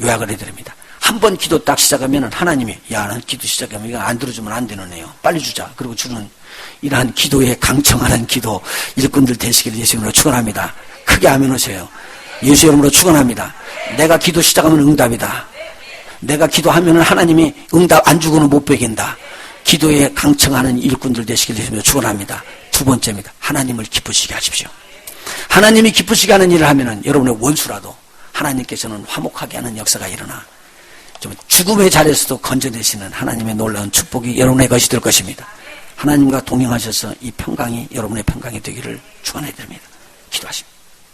Speaker 1: 요약을 해드립니다. 한 번 기도 딱 시작하면 하나님이, 야, 난 기도 시작하면 이거 안 들어주면 안 되는 애요. 빨리 주자. 그리고 주는 이러한 기도에 강청하는 기도 일꾼들 되시기를 예수님으로 축원합니다. 크게 아멘 하세요. 예수 이름으로 축원합니다. 내가 기도 시작하면 응답이다. 내가 기도하면 하나님이 응답 안 주고는 못 베긴다. 기도에 강청하는 일꾼들 되시기를 예수님으로 축원합니다. 두 번째입니다. 하나님을 기쁘시게 하십시오. 하나님이 기쁘시게 하는 일을 하면은 여러분의 원수라도 하나님께서는 화목하게 하는 역사가 일어나 좀 죽음의 자리에서도 건져내시는 하나님의 놀라운 축복이 여러분의 것이 될 것입니다. 하나님과 동행하셔서 이 평강이 여러분의 평강이 되기를 축원해 드립니다. 기도하십니다.